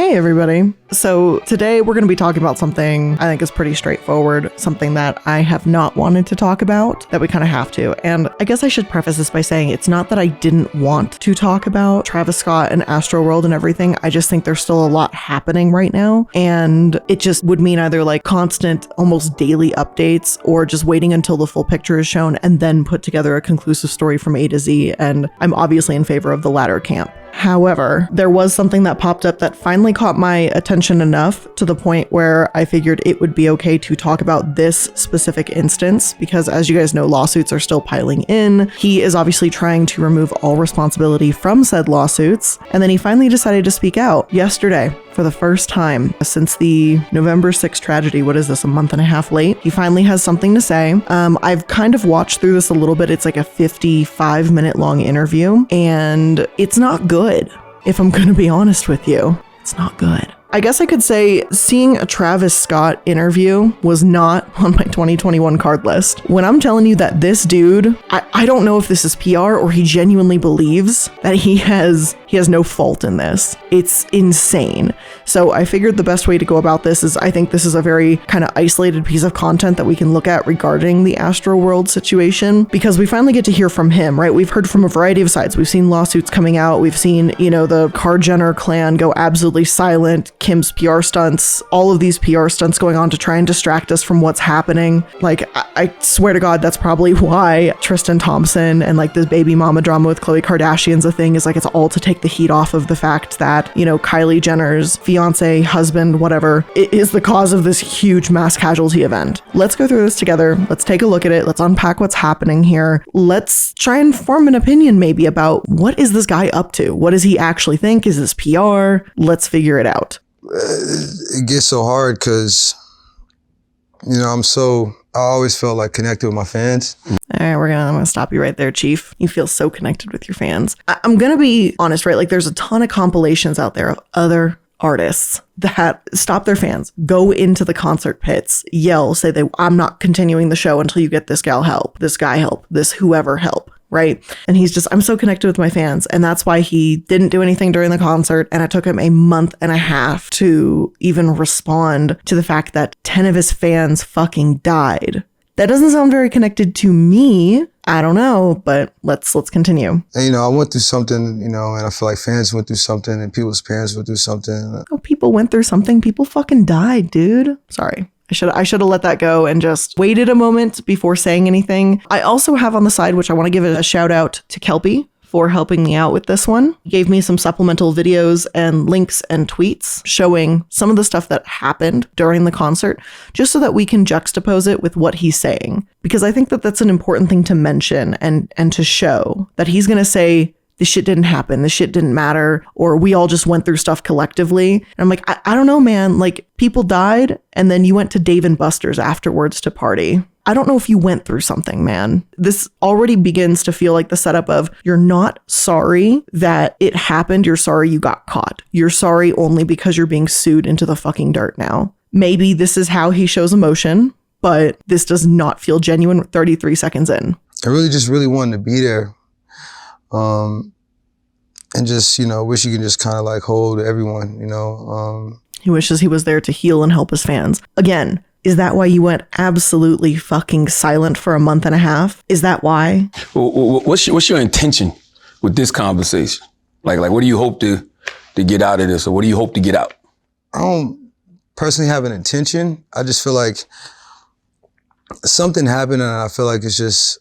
Hey everybody. So today we're going to be talking about something I think is pretty straightforward, something that I have not wanted to talk about, that we kind of have to. And I guess I should preface this by saying it's not that I didn't want to talk about Travis Scott and Astroworld and everything. I just think there's still a lot happening right now. And it just would mean either like constant, almost daily updates or just waiting until the full picture is shown and then put together a conclusive story from A to Z. And I'm obviously in favor of the latter camp. However, there was something that popped up that finally caught my attention enough to the point where I figured it would be okay to talk about this specific instance because, as you guys know, lawsuits are still piling in. He is obviously trying to remove all responsibility from said lawsuits, and then he finally decided to speak out yesterday for the first time since the November 6th tragedy. What is this, a month and a half late? He finally has something to say. I've kind of watched through this a little bit. It's like a 55-minute long interview, and it's not good. If I'm going to be honest with you, it's not good. I guess I could say seeing a Travis Scott interview was not on my 2021 card list. When I'm telling you that this dude, I don't know if this is PR or he genuinely believes that he has no fault in this. It's insane. So I figured the best way to go about this is I think this is a very kind of isolated piece of content that we can look at regarding the Astroworld situation because we finally get to hear from him, right? We've heard from a variety of sides. We've seen lawsuits coming out. We've seen, the Kar-Jenner clan go absolutely silent. Kim's PR stunts, all of these PR stunts going on to try and distract us from what's happening. Like, I swear to God, that's probably why Tristan Thompson and like this baby mama drama with Khloe Kardashian's a thing, is like it's all to take the heat off of the fact that, Kylie Jenner's fiance, husband, whatever, it is the cause of this huge mass casualty event. Let's go through this together. Let's take a look at it. Let's unpack what's happening here. Let's try and form an opinion maybe about what is this guy up to? What does he actually think? Is this PR? Let's figure it out. It gets so hard because, I always felt like connected with my fans. All right, I'm gonna stop you right there, Chief. You feel so connected with your fans. I'm gonna be honest, right? Like there's a ton of compilations out there of other artists that stop their fans, go into the concert pits, yell, say I'm not continuing the show until you get this gal help, this guy help, this whoever help. Right. And he's just, I'm so connected with my fans. And that's why he didn't do anything during the concert. And it took him a month and a half to even respond to the fact that 10 of his fans fucking died. That doesn't sound very connected to me. I don't know, but let's continue. And, I went through something, and I feel like fans went through something and people's parents went through something. Oh, people went through something. People fucking died, dude. Sorry. I should have let that go and just waited a moment before saying anything. I also have on the side, which I want to give a shout out to Kelpie for helping me out with this one. He gave me some supplemental videos and links and tweets showing some of the stuff that happened during the concert, just so that we can juxtapose it with what he's saying. Because I think that that's an important thing to mention and to show that he's going to say, this shit didn't happen, this shit didn't matter, or we all just went through stuff collectively. And I'm like, I don't know, man. Like, people died, and then you went to Dave & Buster's afterwards to party. I don't know if you went through something, man. This already begins to feel like the setup of you're not sorry that it happened, you're sorry you got caught. You're sorry only because you're being sued into the fucking dirt now. Maybe this is how he shows emotion, but this does not feel genuine 33 seconds in. I really wanted to be there. And just, wish you could just kind of like hold everyone, He wishes he was there to heal and help his fans. Again, is that why you went absolutely fucking silent for a month and a half? Is that why? What's your intention with this conversation? Like what do you hope to get out of this, or what do you hope to get out? I don't personally have an intention. I just feel like something happened, and I feel like it's just,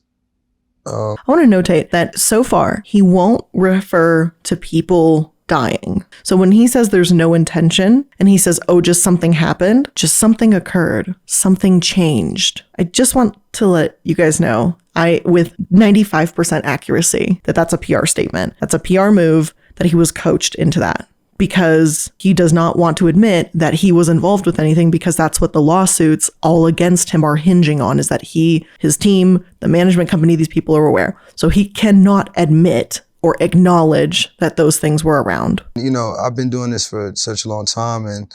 I want to notate that so far, he won't refer to people dying. So when he says there's no intention and he says, oh, just something happened, just something occurred, something changed. I just want to let you guys know, with 95% accuracy, that's a PR statement. That's a PR move, that he was coached into that. Because he does not want to admit that he was involved with anything, because that's what the lawsuits all against him are hinging on, is that his team, the management company, these people are aware. So he cannot admit or acknowledge that those things were around. I've been doing this for such a long time, and,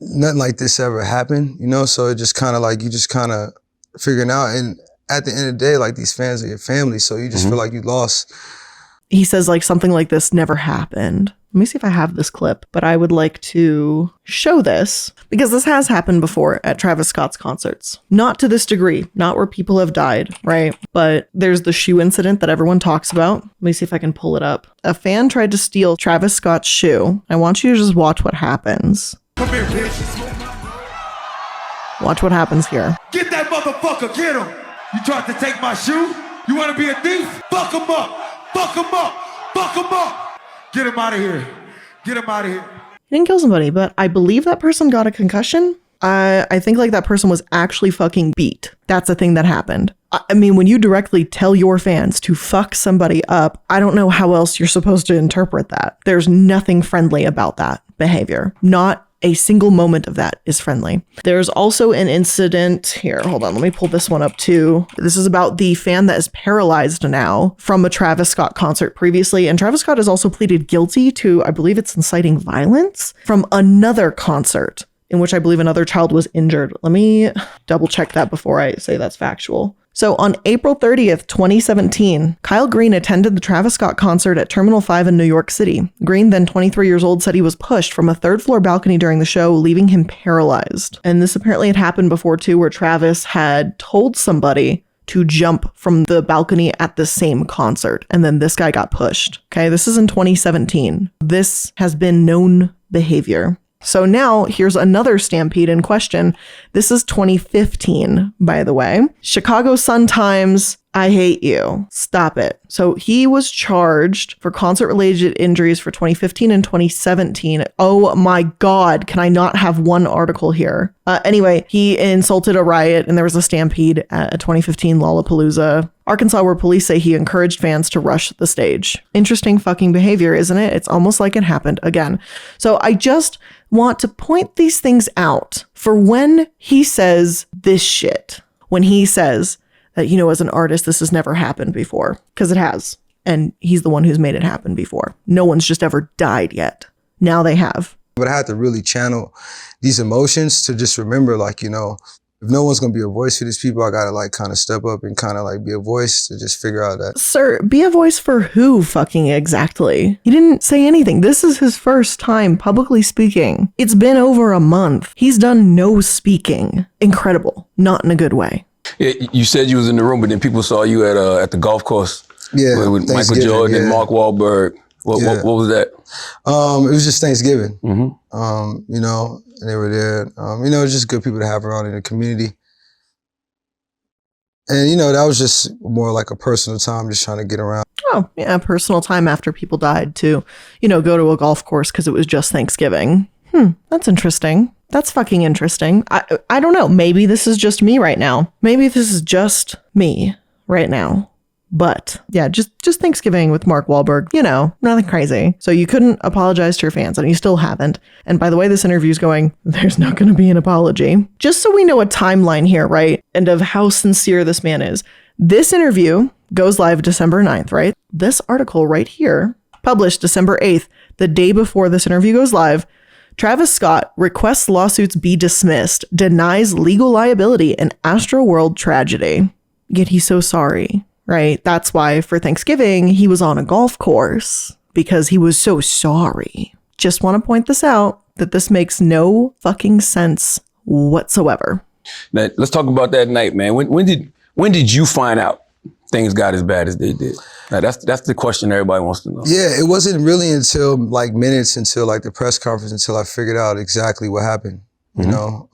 nothing like this ever happened, so it just kind of like, you just kind of figuring out. And at the end of the day, like, these fans are your family. So you just feel like you lost. He says like something like this never happened. Let me see if I have this clip, but I would like to show this because this has happened before at Travis Scott's concerts. Not to this degree, not where people have died, right? But there's the shoe incident that everyone talks about. Let me see if I can pull it up. A fan tried to steal Travis Scott's shoe. I want you to just watch what happens. Come here, bitch. Watch what happens here. Get that motherfucker, get him. You tried to take my shoe? You want to be a thief? Fuck him up. Fuck him up. Fuck him up. Get him out of here. Get him out of here. He didn't kill somebody, but I believe that person got a concussion. I think like that person was actually fucking beat. That's a thing that happened. I mean, when you directly tell your fans to fuck somebody up, I don't know how else you're supposed to interpret that. There's nothing friendly about that behavior. Not a single moment of that is friendly. There's also an incident here. Hold on, let me pull this one up too. This is about the fan that is paralyzed now from a Travis Scott concert previously. And Travis Scott has also pleaded guilty to, I believe it's inciting violence from another concert in which I believe another child was injured. Let me double check that before I say that's factual. So on April 30th, 2017, Kyle Green attended the Travis Scott concert at Terminal 5 in New York City. Green, then 23 years old, said he was pushed from a third-floor balcony during the show, leaving him paralyzed. And this apparently had happened before, too, where Travis had told somebody to jump from the balcony at the same concert, and then this guy got pushed. Okay, this is in 2017. This has been known behavior. So now here's another stampede in question. This is 2015, by the way. Chicago Sun-Times, I hate you. Stop it. So he was charged for concert-related injuries for 2015 and 2017. Oh my God, can I not have one article here? Anyway, he insulted a riot and there was a stampede at a 2015 Lollapalooza, Arkansas, where police say he encouraged fans to rush the stage. Interesting fucking behavior, isn't it? It's almost like it happened again. So I just want to point these things out for when he says this shit. When he says that, you know, as an artist, this has never happened before. Because it has. And he's the one who's made it happen before. No one's just ever died yet. Now they have. But I had to really channel these emotions to just remember, like, you know, if no one's going to be a voice for these people, I got to like kind of step up and kind of like be a voice to just figure out that. Sir, be a voice for who fucking exactly? He didn't say anything. This is his first time publicly speaking. It's been over a month. He's done no speaking. Incredible. Not in a good way. Yeah, you said you was in the room, but then people saw you at the golf course. Yeah, with Michael Jordan and Mark Wahlberg. What was that? It was just Thanksgiving. You know, and they were there. You know, it's just good people to have around in the community. And, you know, that was just more like a personal time, just trying to get around. Oh, yeah, personal time after people died to, you know, go to a golf course because it was just Thanksgiving. That's interesting. That's fucking interesting. I don't know. Maybe this is just me right now. Maybe this is just me right now. But yeah, just Thanksgiving with Mark Wahlberg, you know, nothing crazy. So you couldn't apologize to your fans, and you still haven't. And by the way this interview is going, there's not going to be an apology. Just so we know a timeline here, right? And of how sincere this man is. This interview goes live December 9th, right? This article right here, published December 8th, the day before this interview goes live. Travis Scott requests lawsuits be dismissed, denies legal liability in Astroworld tragedy. Yet he's so sorry, right? That's why for Thanksgiving, he was on a golf course because he was so sorry. Just want to point this out that this makes no fucking sense whatsoever. Now, let's talk about that night, man. When did you find out things got as bad as they did? Now, that's the question everybody wants to know. Yeah, it wasn't really until like minutes until like the press conference until I figured out exactly what happened. You know,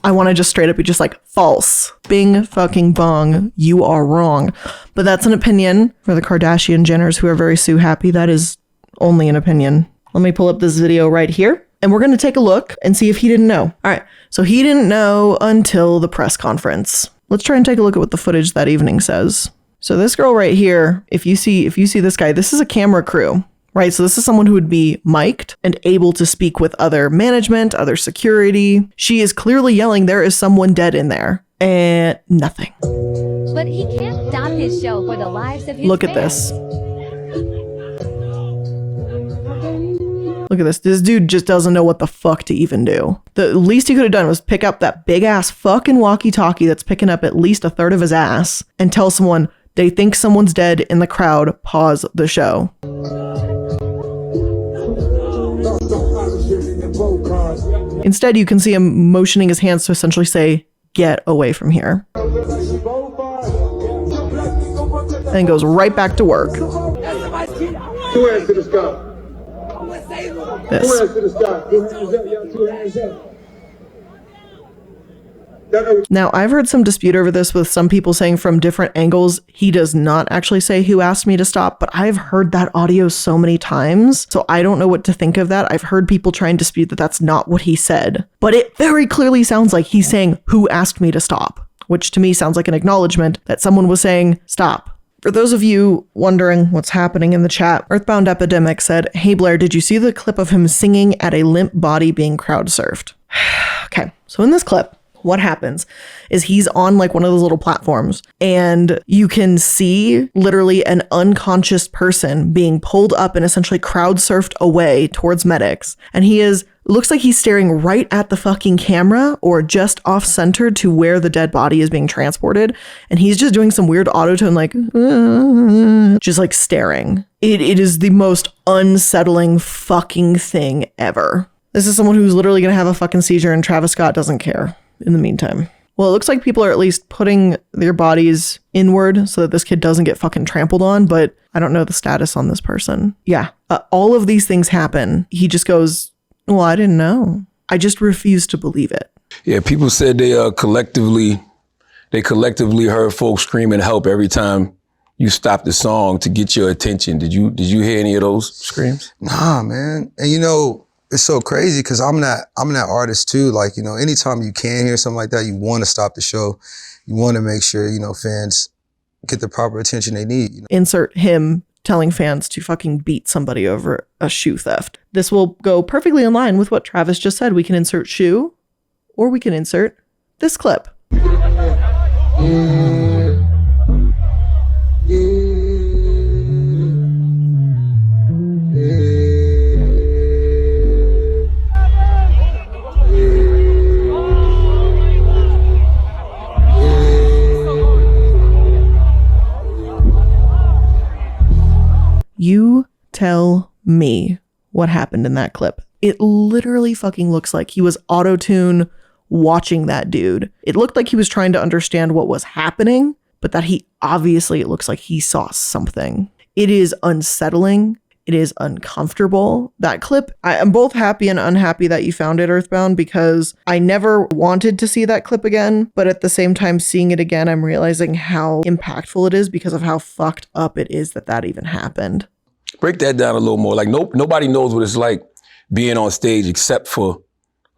I want to just straight up be just like, false. Bing fucking bong. You are wrong. But that's an opinion for the Kardashian Jenners who are very Sue happy. That is only an opinion. Let me pull up this video right here. And we're going to take a look and see if he didn't know. All right. So he didn't know until the press conference. Let's try and take a look at what the footage that evening says. So this girl right here, if you see this guy, this is a camera crew, right? So this is someone who would be mic'd and able to speak with other management, other security. She is clearly yelling, there is someone dead in there. And nothing. But he can't stop his show for the lives of his Look at fans. this. Look at this. This dude just doesn't know what the fuck to even do. The least he could have done was pick up that big ass fucking walkie-talkie that's picking up at least a third of his ass and tell someone they think someone's dead in the crowd, pause the show. Instead, you can see him motioning his hands to essentially say, get away from here. And goes right back to work. Two hands to the sky. This. Two hands to the sky. Two hands up, y'all. Two hands up. Now, I've heard some dispute over this with some people saying from different angles, he does not actually say who asked me to stop, but I've heard that audio so many times, so I don't know what to think of that. I've heard people try and dispute that that's not what he said, but it very clearly sounds like he's saying who asked me to stop, which to me sounds like an acknowledgement that someone was saying stop. For those of you wondering what's happening in the chat, Earthbound Epidemic said, hey Blair, did you see the clip of him singing at a limp body being crowd surfed? Okay, so in this clip, what happens is he's on like one of those little platforms and you can see literally an unconscious person being pulled up and essentially crowd surfed away towards medics. And looks like he's staring right at the fucking camera or just off centered to where the dead body is being transported. And he's just doing some weird autotune, like, just like staring. It is the most unsettling fucking thing ever. This is someone who's literally going to have a fucking seizure and Travis Scott doesn't care. In the meantime. Well, it looks like people are at least putting their bodies inward so that this kid doesn't get fucking trampled on, but I don't know the status on this person. Yeah, all of these things happen. He just goes, well, I didn't know. I just refuse to believe it. Yeah, people said they collectively heard folks screaming help every time you stopped the song to get your attention. Did you hear any of those screams? Nah, man. And you know, it's so crazy because I'm that artist too. Like, you know, anytime you can hear something like that, you want to stop the show. You want to make sure, you know, fans get the proper attention they need. You know? Insert him telling fans to fucking beat somebody over a shoe theft. This will go perfectly in line with what Travis just said. We can insert shoe or we can insert this clip. You tell me what happened in that clip. It literally fucking looks like he was auto-tune watching that dude. It looked like he was trying to understand what was happening, but that it looks like he saw something. It is unsettling. It is uncomfortable. That clip, I am both happy and unhappy that you found it, Earthbound, because I never wanted to see that clip again, but at the same time, seeing it again, I'm realizing how impactful it is because of how fucked up it is that even happened. Break that down a little more. Like nobody knows what it's like being on stage except for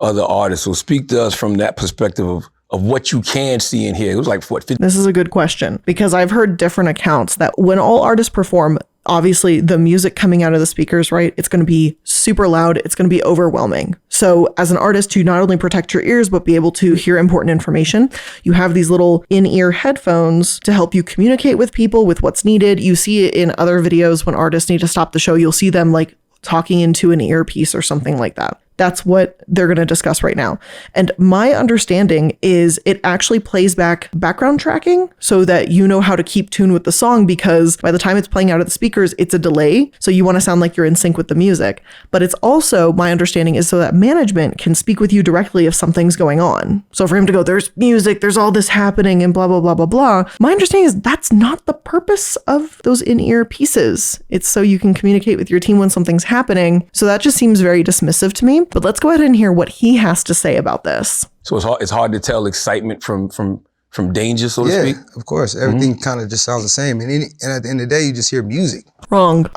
other artists. So speak to us from that perspective of what you can see and hear. It was like, what? This is a good question because I've heard different accounts that when all artists perform, obviously the music coming out of the speakers, right? It's going to be super loud. It's going to be overwhelming. So as an artist, to not only protect your ears, but be able to hear important information, you have these little in-ear headphones to help you communicate with people with what's needed. You see it in other videos when artists need to stop the show. You'll see them like talking into an earpiece or something like that. That's what they're going to discuss right now. And my understanding is it actually plays back background tracking so that you know how to keep tune with the song, because by the time it's playing out of the speakers, it's a delay. So you want to sound like you're in sync with the music. But it's also, my understanding is so that management can speak with you directly if something's going on. So for him to go, there's music, there's all this happening and blah, blah, blah, blah, blah. My understanding is that's not the purpose of those in-ear pieces. It's so you can communicate with your team when something's happening. So that just seems very dismissive to me. But let's go ahead and hear what he has to say about this. So it's hard to tell excitement from danger, so to speak? Yeah, of course. Everything kind of just sounds the same. And at the end of the day, you just hear music. Wrong.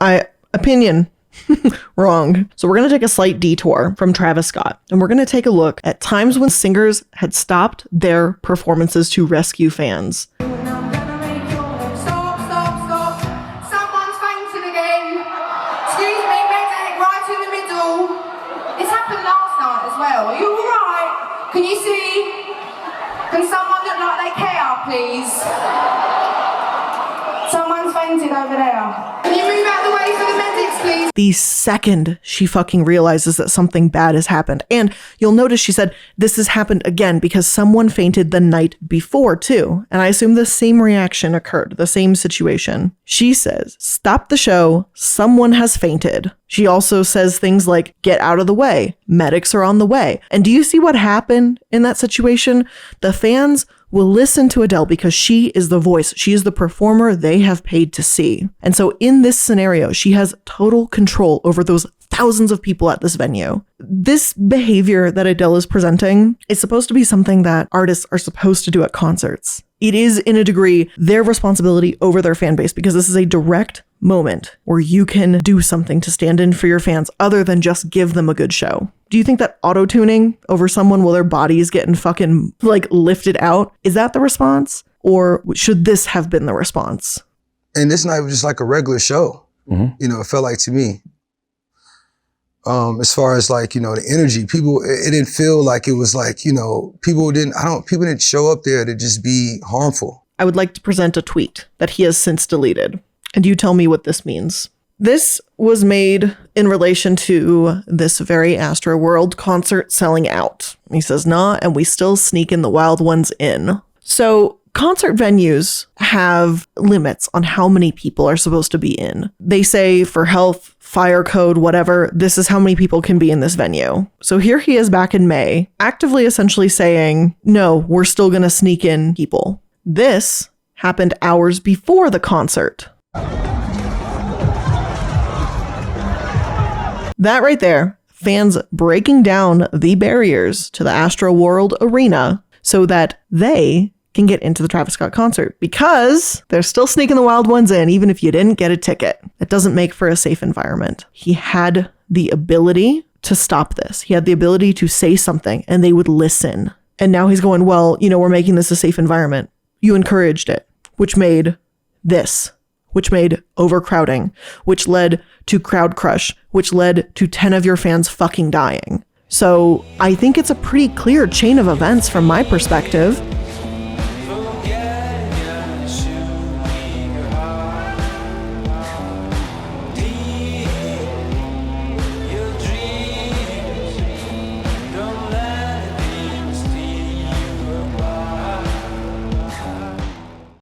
Opinion. Wrong. So we're going to take a slight detour from Travis Scott, and we're going to take a look at times when singers had stopped their performances to rescue fans. Can you see? Can someone look like they care, please? Someone's fainted over there. Can you move out of the way for the medics, please? The second she fucking realizes that something bad has happened. And you'll notice she said this has happened again because someone fainted the night before too. And I assume the same reaction occurred, the same situation. She says, stop the show, someone has fainted. She also says things like, get out of the way, medics are on the way. And do you see what happened in that situation? The fans will listen to Adele because she is the voice. She is the performer they have paid to see. And so in this scenario, she has total control over those thousands of people at this venue. This behavior that Adele is presenting is supposed to be something that artists are supposed to do at concerts. It is, in a degree, their responsibility over their fan base because this is a direct moment where you can do something to stand in for your fans other than just give them a good show. Do you think that auto-tuning over someone while their body is getting fucking like lifted out, is that the response? Or should this have been the response? And this night was just like a regular show. Mm-hmm. You know, it felt like to me. As far as like, you know, the energy, people, it didn't feel like it was like, you know, people didn't show up there to just be harmful. I would like to present a tweet that he has since deleted. And you tell me what this means. This was made in relation to this very Astroworld concert selling out. He says, nah, and we still sneak in the wild ones in. So concert venues have limits on how many people are supposed to be in. They say for health, fire code, whatever, this is how many people can be in this venue. So here he is back in May, actively essentially saying, no, we're still going to sneak in people. This happened hours before the concert. That right there, fans breaking down the barriers to the Astroworld arena so that they can get into the Travis Scott concert because they're still sneaking the wild ones in even if you didn't get a ticket. It doesn't make for a safe environment. He had the ability to stop this. He had the ability to say something and they would listen. And now he's going, well, you know, we're making this a safe environment. You encouraged it, which made this, which made overcrowding, which led to crowd crush, which led to 10 of your fans fucking dying. So I think it's a pretty clear chain of events from my perspective.